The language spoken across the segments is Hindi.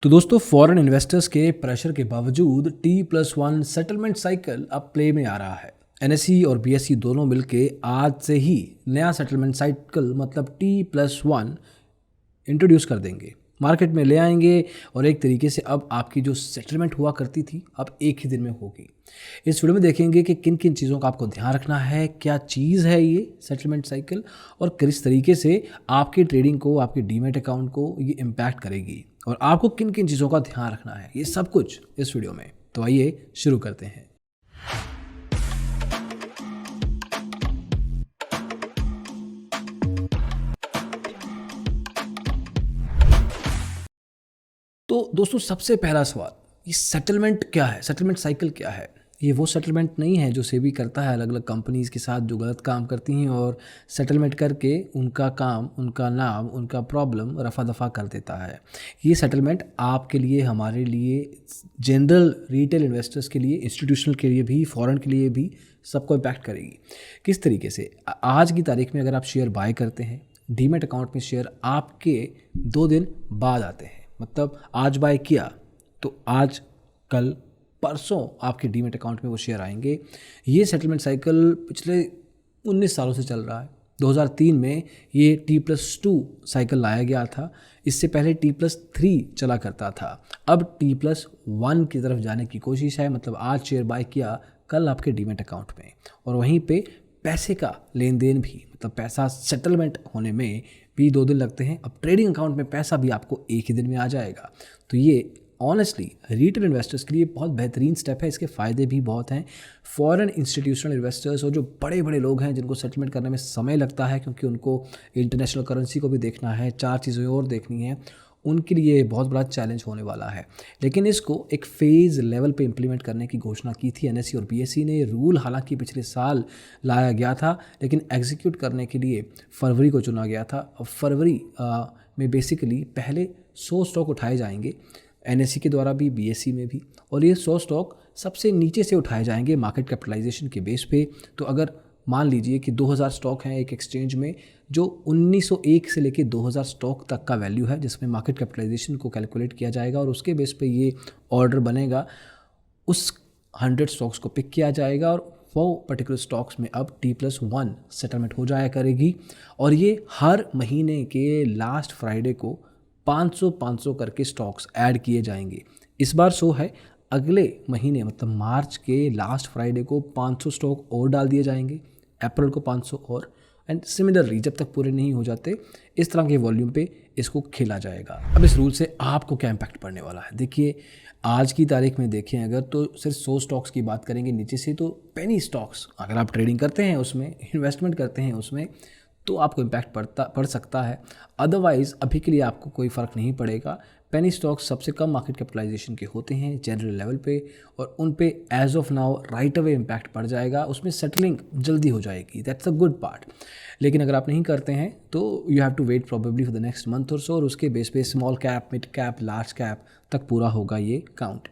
तो दोस्तों फॉरेन इन्वेस्टर्स के प्रेशर के बावजूद T+1 सेटलमेंट साइकिल अब प्ले में आ रहा है। NSE और BSE दोनों मिलके आज से ही नया सेटलमेंट साइकिल मतलब T+1 इंट्रोड्यूस कर देंगे, मार्केट में ले आएंगे और एक तरीके से अब आपकी जो सेटलमेंट हुआ करती थी अब एक ही दिन में होगी। इस वीडियो में देखेंगे कि किन किन चीज़ों का आपको ध्यान रखना है, क्या चीज़ है ये सेटलमेंट साइकिल और किस तरीके से आपकी ट्रेडिंग को, आपके डीमैट अकाउंट को ये इम्पैक्ट करेगी और आपको किन किन चीज़ों का ध्यान रखना है, ये सब कुछ इस वीडियो में। तो आइए शुरू करते हैं। तो दोस्तों सबसे पहला सवाल, ये सेटलमेंट क्या है, सेटलमेंट साइकिल क्या है? ये वो सेटलमेंट नहीं है जो सेबी करता है अलग अलग कंपनीज़ के साथ जो गलत काम करती हैं और सेटलमेंट करके उनका काम, उनका नाम, उनका प्रॉब्लम रफा दफा कर देता है। ये सेटलमेंट आपके लिए, हमारे लिए, जनरल रिटेल इन्वेस्टर्स के लिए, इंस्टीट्यूशनल के लिए भी, फॉरेन के लिए भी सबको इम्पैक्ट करेगी। किस तरीके से? आज की तारीख में अगर आप शेयर बाय करते हैं, डीमैट अकाउंट में शेयर आपके 2 दिन बाद आते हैं। मतलब आज बाय किया तो आज, कल, परसों आपके डीमैट अकाउंट में वो शेयर आएंगे। ये सेटलमेंट साइकिल पिछले 19 सालों से चल रहा है। 2003 में ये T+2 साइकिल लाया गया था। इससे पहले T+3 चला करता था। अब T+1 की तरफ जाने की कोशिश है। मतलब आज शेयर बाय किया, कल आपके डीमैट अकाउंट में, और वहीं पे पैसे का लेन देन भी, मतलब पैसा सेटलमेंट होने में भी 2 दिन लगते हैं। अब ट्रेडिंग अकाउंट में पैसा भी आपको एक ही दिन में आ जाएगा। तो ये ऑनेस्टली रिटेल इन्वेस्टर्स के लिए बहुत बेहतरीन स्टेप है। इसके फ़ायदे भी बहुत हैं। फॉरेन इंस्टीट्यूशनल इन्वेस्टर्स और जो बड़े बड़े लोग हैं जिनको सेटलमेंट करने में समय लगता है क्योंकि उनको इंटरनेशनल करेंसी को भी देखना है, 4 चीज़ें और देखनी है, उनके लिए बहुत बड़ा चैलेंज होने वाला है। लेकिन इसको एक फ़ेज़ लेवल पे इम्प्लीमेंट करने की घोषणा की थी NSE और BSE ने। रूल हालांकि पिछले साल लाया गया था लेकिन एग्जीक्यूट करने के लिए फरवरी को चुना गया था। और फरवरी में बेसिकली पहले 100 स्टॉक उठाए जाएंगे, NSE के द्वारा भी, BSE में भी, और ये 100 स्टॉक सबसे नीचे से उठाए जाएंगे मार्केट कैपिटलाइजेशन के बेस पे। तो अगर मान लीजिए कि 2000 स्टॉक हैं एक एक्सचेंज में, जो 1901 से लेके 2000 स्टॉक तक का वैल्यू है, जिसमें मार्केट कैपिटलाइजेशन को कैलकुलेट किया जाएगा और उसके बेस पे ये ऑर्डर बनेगा। उस 100 स्टॉक्स को पिक किया जाएगा और वो पर्टिकुलर स्टॉक्स में अब T+1 सेटलमेंट हो जाया करेगी। और ये हर महीने के लास्ट फ्राइडे को 500 करके स्टॉक्स ऐड किए जाएंगे। इस बार 100 है, अगले महीने मतलब मार्च के लास्ट फ्राइडे को 500 स्टॉक और डाल दिए जाएंगे, अप्रैल को 500 और, एंड सिमिलरली जब तक पूरे नहीं हो जाते इस तरह के वॉल्यूम पे इसको खेला जाएगा। अब इस रूल से आपको क्या इम्पैक्ट पड़ने वाला है? देखिए, आज की तारीख में देखें अगर, तो सिर्फ 100 स्टॉक्स की बात करेंगे नीचे से, तो पेनी स्टॉक्स अगर आप ट्रेडिंग करते हैं उसमें, इन्वेस्टमेंट करते हैं उसमें, तो आपको इम्पैक्ट पड़ सकता है। अदरवाइज़ अभी के लिए आपको कोई फ़र्क नहीं पड़ेगा। पेनी स्टॉक्स सबसे कम मार्केट कैपिटलाइजेशन के होते हैं जनरल लेवल पे, और उन पे as of now right away impact पड़ जाएगा, उसमें सेटलिंग जल्दी हो जाएगी। That's a good part. लेकिन अगर आप नहीं करते हैं तो you have to wait probably for the next month और सो, और उसके बेस पे small cap, mid cap, large cap तक पूरा होगा ये काउंट।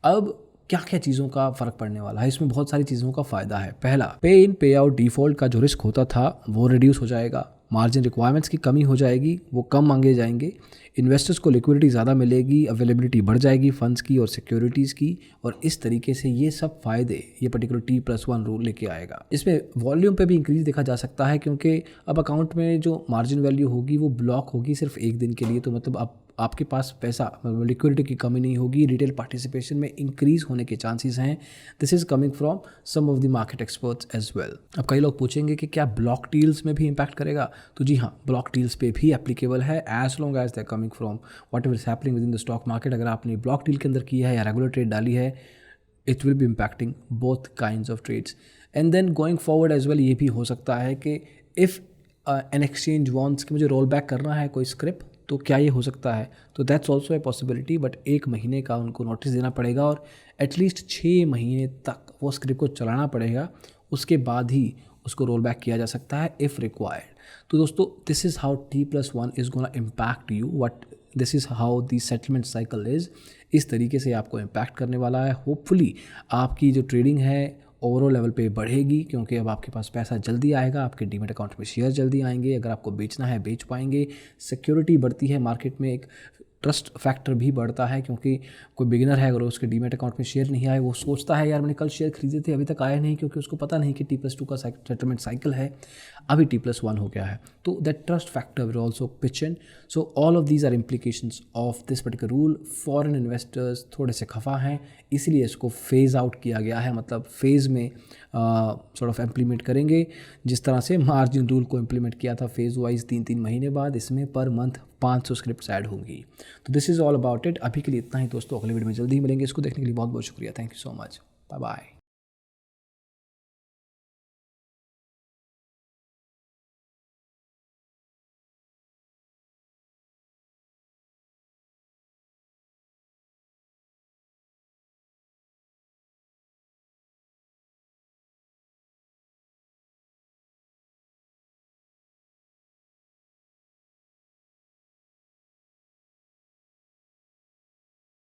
अब क्या क्या चीज़ों का फ़र्क पड़ने वाला है? इसमें बहुत सारी चीज़ों का फ़ायदा है। पहला, पे इन पे आउट डिफ़ॉल्ट का जो रिस्क होता था वो रिड्यूस हो जाएगा। मार्जिन रिक्वायरमेंट्स की कमी हो जाएगी, वो कम मांगे जाएंगे। इन्वेस्टर्स को लिक्विडिटी ज़्यादा मिलेगी, अवेलेबिलिटी बढ़ जाएगी फंड्स की और सिक्योरिटीज़ की, और इस तरीके से ये सब फ़ायदे ये पर्टिकुलर T+1 रूल लेके आएगा। इसमें वॉल्यूम पे भी इंक्रीज़ देखा जा सकता है क्योंकि अब अकाउंट में जो मार्जिन वैल्यू होगी वो ब्लॉक होगी सिर्फ एक दिन के लिए। तो मतलब अब आपके पास पैसा, मतलब लिक्विडिटी की कमी नहीं होगी। रिटेल पार्टिसिपेशन में इंक्रीज़ होने के चांसेस हैं। This is coming from some of the market experts as well. अब कई लोग पूछेंगे कि क्या ब्लॉक डील्स में भी इम्पैक्ट करेगा? तो जी हाँ, ब्लॉक डील्स पे भी एप्लीकेबल है as long as they coming from whatever is happening within the stock market. अगर आपने ब्लॉक डील के अंदर की है या रेगुलर ट्रेड डाली है, it will be impacting both kinds of trades. And then going forward as well ये भी हो सकता है कि इफ़ एन एक्सचेंज वॉन्ट्स कि मुझे रोल बैक करना है कोई स्क्रिप्ट, तो क्या ये हो सकता है? तो that's also a possibility, but 1 महीने का उनको नोटिस देना पड़ेगा और एटलीस्ट 6 महीने तक वो स्क्रिप्ट को चलाना पड़ेगा। उसके बाद ही उसको रोल बैक किया जा सकता है इफ़ रिक्वायर्ड। तो दोस्तों, this is how T+1 is gonna impact you, what this is how the settlement cycle is. इस तरीके से आपको इम्पैक्ट करने वाला है। होपफुली आपकी जो ट्रेडिंग है ओवरऑल लेवल पे बढ़ेगी क्योंकि अब आपके पास पैसा जल्दी आएगा, आपके डीमैट अकाउंट में शेयर जल्दी आएंगे, अगर आपको बेचना है बेच पाएंगे, सिक्योरिटी बढ़ती है मार्केट में, एक ट्रस्ट फैक्टर भी बढ़ता है, क्योंकि कोई बिगिनर है, अगर उसके डीमैट अकाउंट में शेयर नहीं आए, वो सोचता है यार मैंने कल शेयर खरीदे थे अभी तक आए नहीं, क्योंकि उसको पता नहीं कि T+2 का सेटलमेंट साइकिल है, अभी T+1 हो गया है। तो that trust factor will also pitch in. So all of these are implications of this particular rule. Foreign investors थोड़े से खफा हैं, इसलिए इसको फेज़ आउट किया गया है, मतलब फेज़ में सॉर्ट ऑफ इम्प्लीमेंट करेंगे। जिस तरह से मार्जिन रूल को इम्प्लीमेंट किया था फेज़ वाइज 3-3 महीने बाद, इसमें पर मंथ 500 स्क्रिप्ट्स ऐड होंगी। तो this is all about it. अभी के लिए इतना ही दोस्तों, अगले वीडियो में जल्दी ही मिलेंगे। इसको देखने के लिए बहुत बहुत शुक्रिया। Thank you so much. Bye bye.